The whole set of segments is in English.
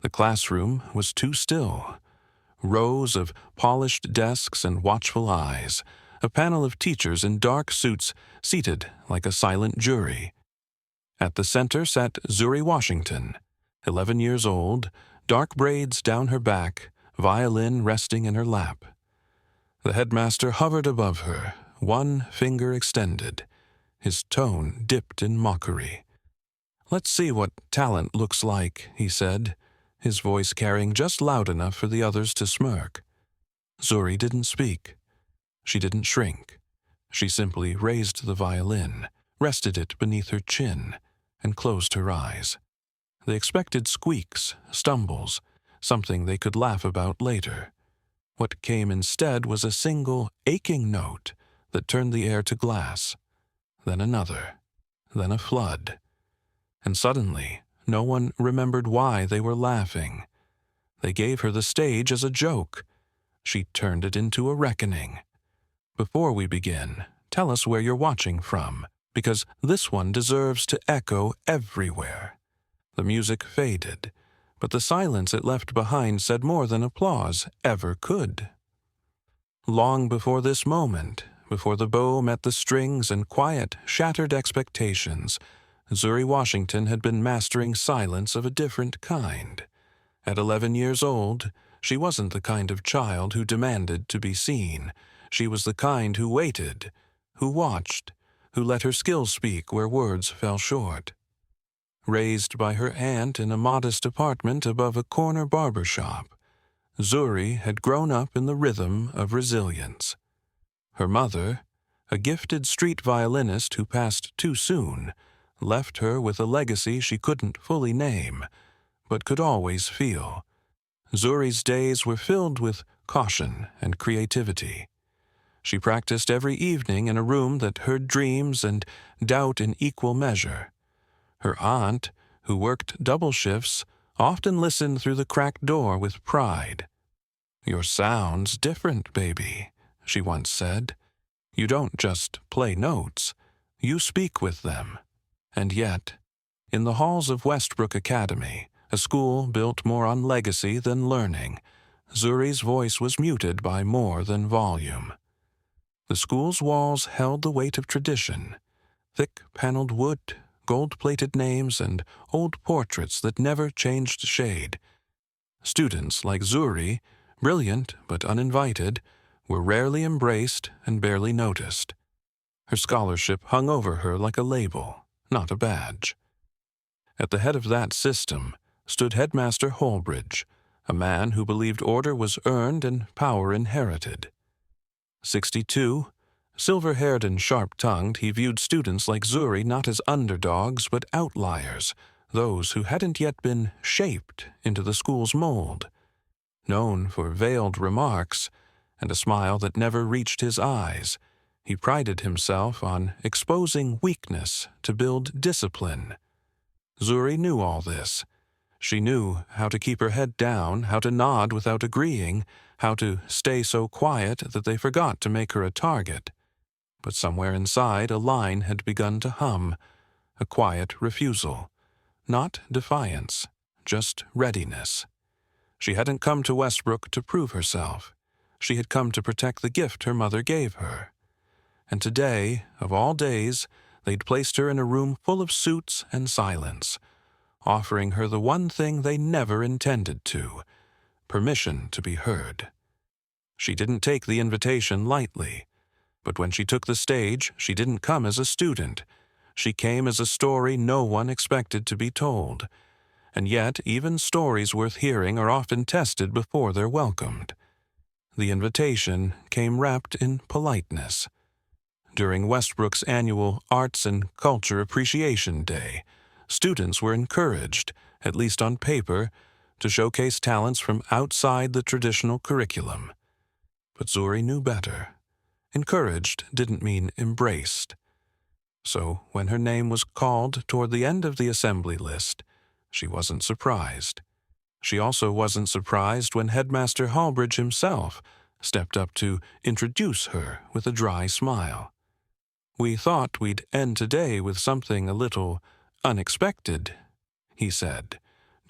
The classroom was too still. Rows of polished desks and watchful eyes, a panel of teachers in dark suits seated like a silent jury. At the center sat Zuri Washington, 11 years old, dark braids down her back, violin resting in her lap. The headmaster hovered above her, one finger extended. His tone dipped in mockery. "Let's see what talent looks like," he said, his voice carrying just loud enough for the others to smirk. Zuri didn't speak. She didn't shrink. She simply raised the violin, rested it beneath her chin, and closed her eyes. They expected squeaks, stumbles, something they could laugh about later. What came instead was a single, aching note that turned the air to glass, then another, then a flood. And suddenly, no one remembered why they were laughing. They gave her the stage as a joke. She turned it into a reckoning. "Before we begin, tell us where you're watching from, because this one deserves to echo everywhere." The music faded, but the silence it left behind said more than applause ever could. Long before this moment, before the bow met the strings and quiet shattered expectations, Zuri Washington had been mastering silence of a different kind. At 11 years old, she wasn't the kind of child who demanded to be seen. She was the kind who waited, who watched, who let her skills speak where words fell short. Raised by her aunt in a modest apartment above a corner barber shop, Zuri had grown up in the rhythm of resilience. Her mother, a gifted street violinist who passed too soon, left her with a legacy she couldn't fully name, but could always feel. Zuri's days were filled with caution and creativity. She practiced every evening in a room that heard dreams and doubt in equal measure. Her aunt, who worked double shifts, often listened through the cracked door with pride. "Your sound's different, baby," she once said. "You don't just play notes, you speak with them." And yet, in the halls of Westbrook Academy, a school built more on legacy than learning, Zuri's voice was muted by more than volume. The school's walls held the weight of tradition, thick paneled wood, gold-plated names, and old portraits that never changed shade. Students like Zuri, brilliant but uninvited, were rarely embraced and barely noticed. Her scholarship hung over her like a label, not a badge. At the head of that system stood Headmaster Holbridge, a man who believed order was earned and power inherited. 62, silver-haired and sharp-tongued, he viewed students like Zuri not as underdogs but outliers, those who hadn't yet been shaped into the school's mold. Known for veiled remarks and a smile that never reached his eyes, he prided himself on exposing weakness to build discipline. Zuri knew all this. She knew how to keep her head down, how to nod without agreeing, how to stay so quiet that they forgot to make her a target. But somewhere inside a line had begun to hum, a quiet refusal. Not defiance, just readiness. She hadn't come to Westbrook to prove herself. She had come to protect the gift her mother gave her. And today, of all days, they'd placed her in a room full of suits and silence, offering her the one thing they never intended to: permission to be heard. She didn't take the invitation lightly, but when she took the stage, she didn't come as a student. She came as a story no one expected to be told. And yet, even stories worth hearing are often tested before they're welcomed. The invitation came wrapped in politeness. During Westbrook's annual Arts and Culture Appreciation Day, students were encouraged, at least on paper, to showcase talents from outside the traditional curriculum. But Zuri knew better. Encouraged didn't mean embraced. So when her name was called toward the end of the assembly list, she wasn't surprised. She also wasn't surprised when Headmaster Holbridge himself stepped up to introduce her with a dry smile. "We thought we'd end today with something a little unexpected," he said,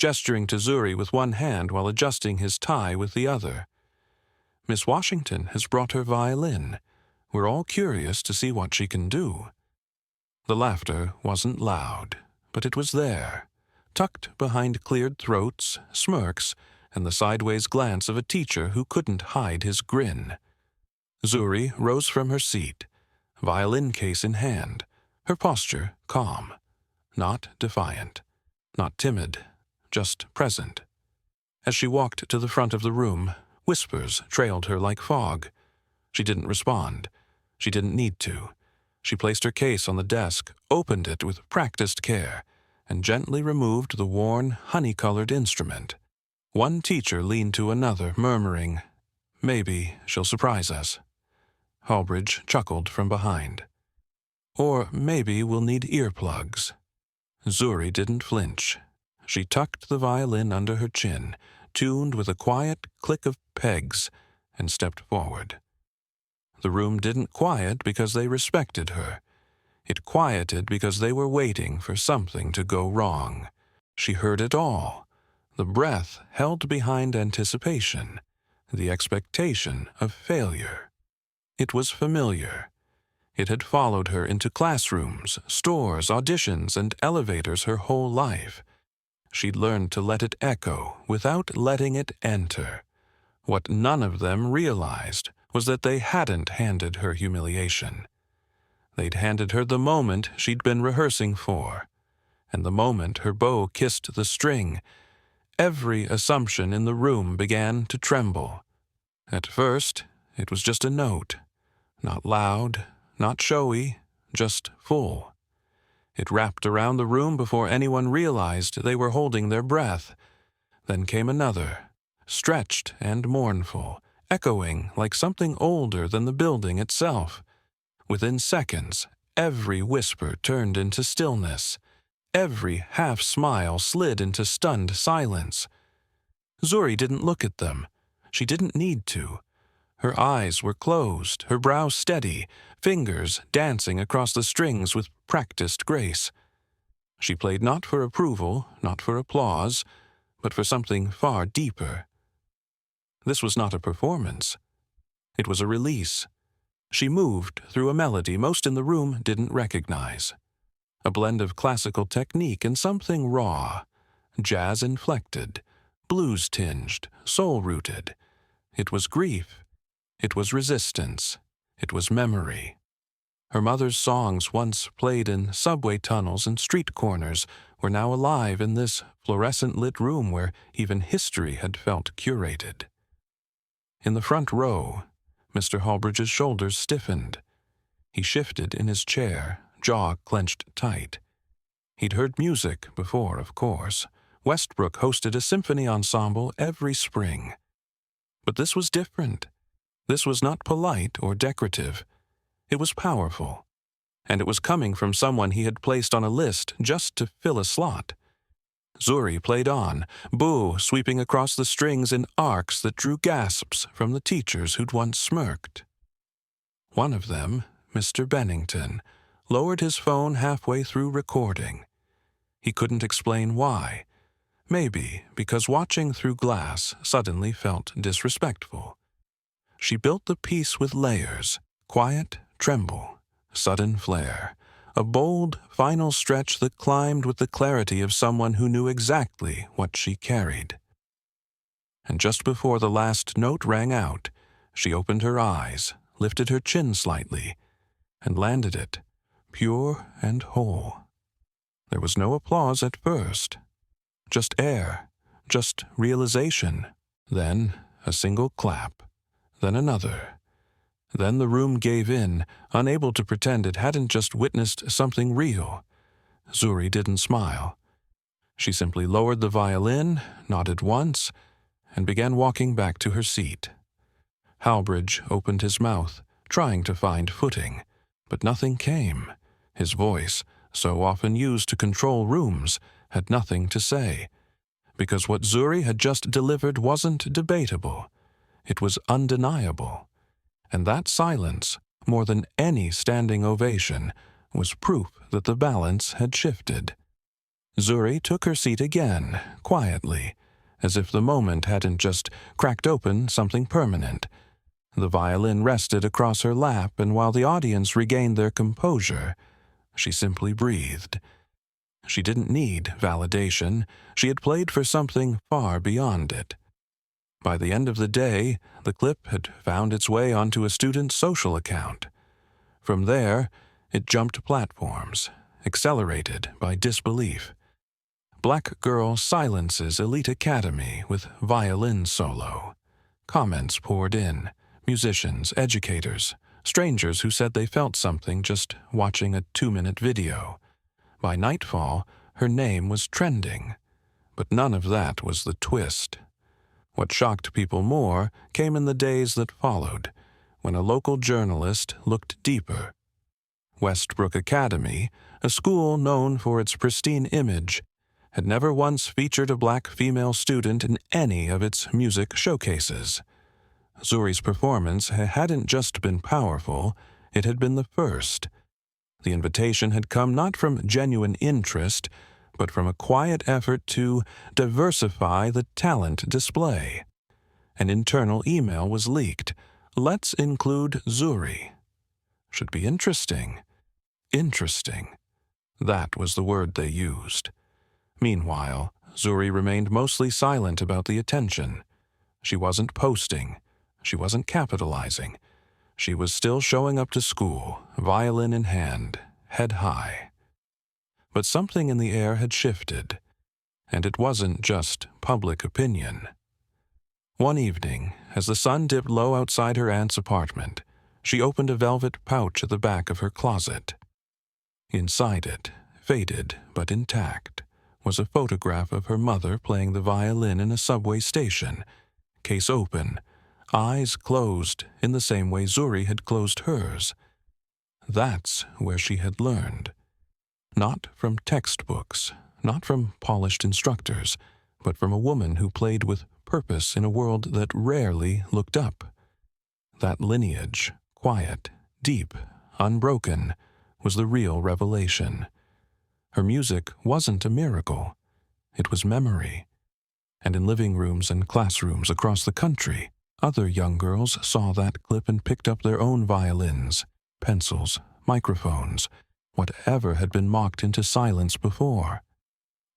gesturing to Zuri with one hand while adjusting his tie with the other. "Miss Washington has brought her violin. We're all curious to see what she can do." The laughter wasn't loud, but it was there, tucked behind cleared throats, smirks, and the sideways glance of a teacher who couldn't hide his grin. Zuri rose from her seat, violin case in hand, her posture calm, not defiant, not timid, just present. As she walked to the front of the room, whispers trailed her like fog. She didn't respond. She didn't need to. She placed her case on the desk, opened it with practiced care, and gently removed the worn, honey-colored instrument. One teacher leaned to another, murmuring, "Maybe she'll surprise us." Hallbridge chuckled from behind. "Or maybe we'll need earplugs." Zuri didn't flinch. She tucked the violin under her chin, tuned with a quiet click of pegs, and stepped forward. The room didn't quiet because they respected her. It quieted because they were waiting for something to go wrong. She heard it all. The breath held behind anticipation, the expectation of failure. It was familiar. It had followed her into classrooms, stores, auditions, and elevators her whole life. She'd learned to let it echo without letting it enter. What none of them realized was that they hadn't handed her humiliation. They'd handed her the moment she'd been rehearsing for, and the moment her bow kissed the string, every assumption in the room began to tremble. At first, it was just a note, not loud, not showy, just full. It wrapped around the room before anyone realized they were holding their breath. Then came another, stretched and mournful, echoing like something older than the building itself. Within seconds, every whisper turned into stillness. Every half-smile slid into stunned silence. Zuri didn't look at them. She didn't need to. Her eyes were closed, her brow steady, fingers dancing across the strings with practiced grace. She played not for approval, not for applause, but for something far deeper. This was not a performance. It was a release. She moved through a melody most in the room didn't recognize. A blend of classical technique and something raw, jazz-inflected, blues-tinged, soul-rooted. It was grief. It was resistance. It was memory. Her mother's songs, once played in subway tunnels and street corners, were now alive in this fluorescent-lit room where even history had felt curated. In the front row, Mr. Hallbridge's shoulders stiffened. He shifted in his chair, jaw clenched tight. He'd heard music before, of course. Westbrook hosted a symphony ensemble every spring. But this was different. This was not polite or decorative. It was powerful. And it was coming from someone he had placed on a list just to fill a slot. Zuri played on, bow sweeping across the strings in arcs that drew gasps from the teachers who'd once smirked. One of them, Mr. Bennington, lowered his phone halfway through recording. He couldn't explain why. Maybe because watching through glass suddenly felt disrespectful. She built the piece with layers, quiet tremble, sudden flare, a bold, final stretch that climbed with the clarity of someone who knew exactly what she carried. And just before the last note rang out, she opened her eyes, lifted her chin slightly, and landed it, pure and whole. There was no applause at first. Just air, just realization. Then a single clap, then another. Then the room gave in, unable to pretend it hadn't just witnessed something real. Zuri didn't smile. She simply lowered the violin, nodded once, and began walking back to her seat. Hallbridge opened his mouth, trying to find footing, but nothing came. His voice, so often used to control rooms, had nothing to say, because what Zuri had just delivered wasn't debatable. It was undeniable. And that silence, more than any standing ovation, was proof that the balance had shifted. Zuri took her seat again, quietly, as if the moment hadn't just cracked open something permanent. The violin rested across her lap, and while the audience regained their composure, she simply breathed. She didn't need validation. She had played for something far beyond it. By the end of the day, the clip had found its way onto a student's social account. From there, it jumped platforms, accelerated by disbelief. Black girl silences elite academy with violin solo. Comments poured in. Musicians, educators, strangers who said they felt something just watching a 2-minute video. By nightfall, her name was trending. But none of that was the twist. What shocked people more came in the days that followed, when a local journalist looked deeper. Westbrook Academy, a school known for its pristine image, had never once featured a black female student in any of its music showcases. Zuri's performance hadn't just been powerful, it had been the first. The invitation had come not from genuine interest, but from a quiet effort to diversify the talent display. An internal email was leaked. Let's include Zuri. Should be interesting. Interesting. That was the word they used. Meanwhile, Zuri remained mostly silent about the attention. She wasn't posting. She wasn't capitalizing. She was still showing up to school, violin in hand, head high. But something in the air had shifted, and it wasn't just public opinion. One evening, as the sun dipped low outside her aunt's apartment, she opened a velvet pouch at the back of her closet. Inside it, faded but intact, was a photograph of her mother playing the violin in a subway station, case open, eyes closed in the same way Zuri had closed hers. That's where she had learned. Not from textbooks, not from polished instructors, but from a woman who played with purpose in a world that rarely looked up. That lineage, quiet, deep, unbroken, was the real revelation. Her music wasn't a miracle. It was memory. And in living rooms and classrooms across the country, other young girls saw that clip and picked up their own violins, pencils, microphones, whatever had been mocked into silence before.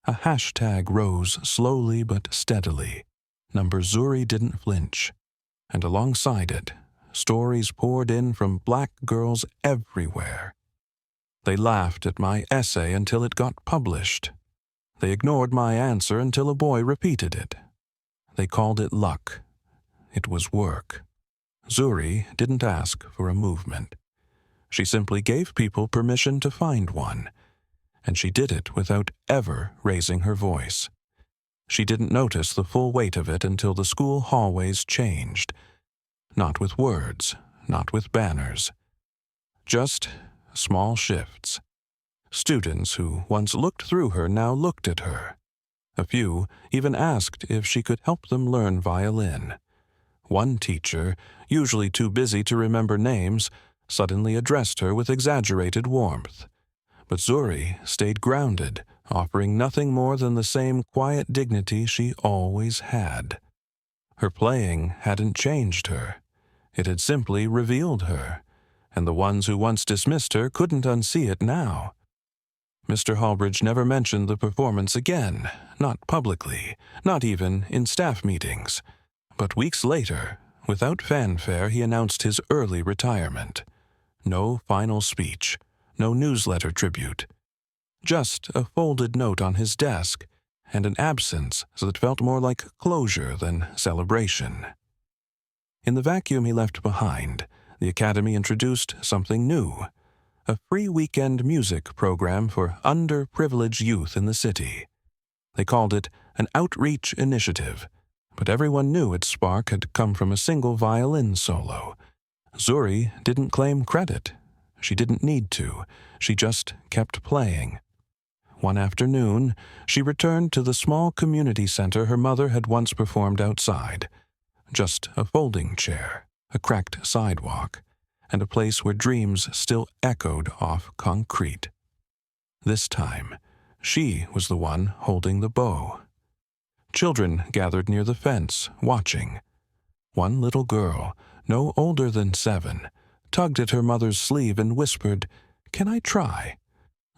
A hashtag rose slowly but steadily. Number Zuri didn't flinch. And alongside it, stories poured in from black girls everywhere. They laughed at my essay until it got published. They ignored my answer until a boy repeated it. They called it luck. It was work. Zuri didn't ask for a movement. She simply gave people permission to find one, and she did it without ever raising her voice. She didn't notice the full weight of it until the school hallways changed. Not with words, not with banners. Just small shifts. Students who once looked through her now looked at her. A few even asked if she could help them learn violin. One teacher, usually too busy to remember names, suddenly addressed her with exaggerated warmth. But Zuri stayed grounded, offering nothing more than the same quiet dignity she always had. Her playing hadn't changed her. It had simply revealed her, and the ones who once dismissed her couldn't unsee it now. Mr. Hallbridge never mentioned the performance again, not publicly, not even in staff meetings. But weeks later, without fanfare, he announced his early retirement. No final speech, no newsletter tribute. Just a folded note on his desk, and an absence that felt more like closure than celebration. In the vacuum he left behind, the Academy introduced something new. A free weekend music program for underprivileged youth in the city. They called it an outreach initiative, but everyone knew its spark had come from a single violin solo. Zuri didn't claim credit. She didn't need to. She just kept playing. One afternoon, she returned to the small community center her mother had once performed outside. Just a folding chair, a cracked sidewalk, and a place where dreams still echoed off concrete. This time, She was the one holding the bow. Children gathered near the fence, watching. One little girl, no older than 7, tugged at her mother's sleeve and whispered, "Can I try?"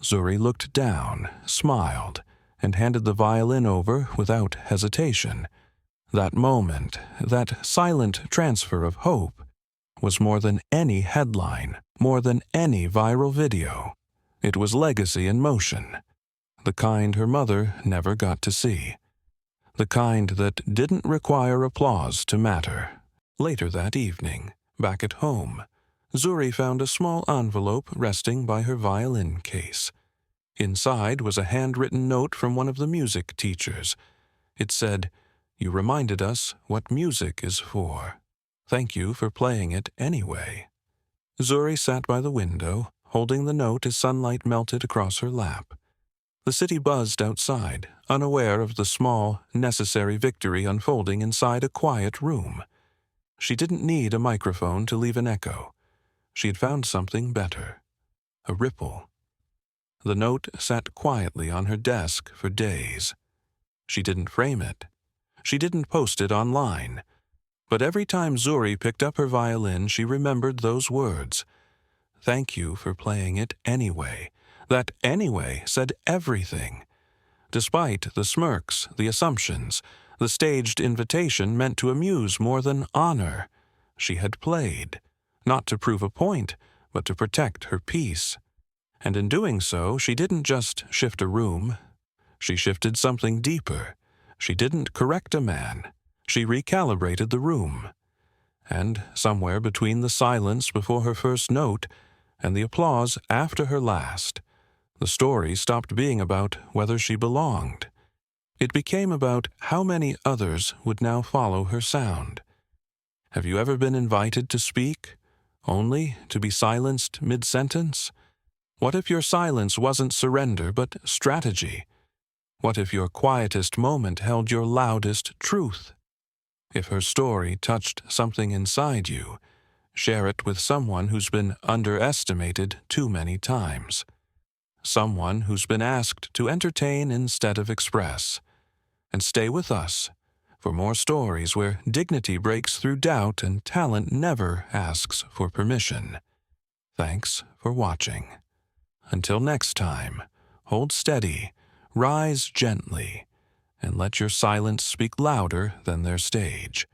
Zuri looked down, smiled, and handed the violin over without hesitation. That moment, that silent transfer of hope, was more than any headline, more than any viral video. It was legacy in motion, the kind her mother never got to see, the kind that didn't require applause to matter. Later that evening, back at home, Zuri found a small envelope resting by her violin case. Inside was a handwritten note from one of the music teachers. It said, "You reminded us what music is for. Thank you for playing it anyway." Zuri sat by the window, holding the note as sunlight melted across her lap. The city buzzed outside, unaware of the small, necessary victory unfolding inside a quiet room. She didn't need a microphone to leave an echo. She had found something better. A ripple. The note sat quietly on her desk for days. She didn't frame it. She didn't post it online. But every time Zuri picked up her violin, she remembered those words. Thank you for playing it anyway. That anyway said everything. Despite the smirks, the assumptions, the staged invitation meant to amuse more than honor. She had played, not to prove a point, but to protect her peace. And in doing so, she didn't just shift a room. She shifted something deeper. She didn't correct a man. She recalibrated the room. And somewhere between the silence before her first note and the applause after her last, the story stopped being about whether she belonged. It became about how many others would now follow her sound. Have you ever been invited to speak, only to be silenced mid-sentence? What if your silence wasn't surrender but strategy? What if your quietest moment held your loudest truth? If her story touched something inside you, share it with someone who's been underestimated too many times. Someone who's been asked to entertain instead of express. And stay with us for more stories where dignity breaks through doubt and talent never asks for permission. Thanks for watching. Until next time, hold steady, rise gently, and let your silence speak louder than their stage.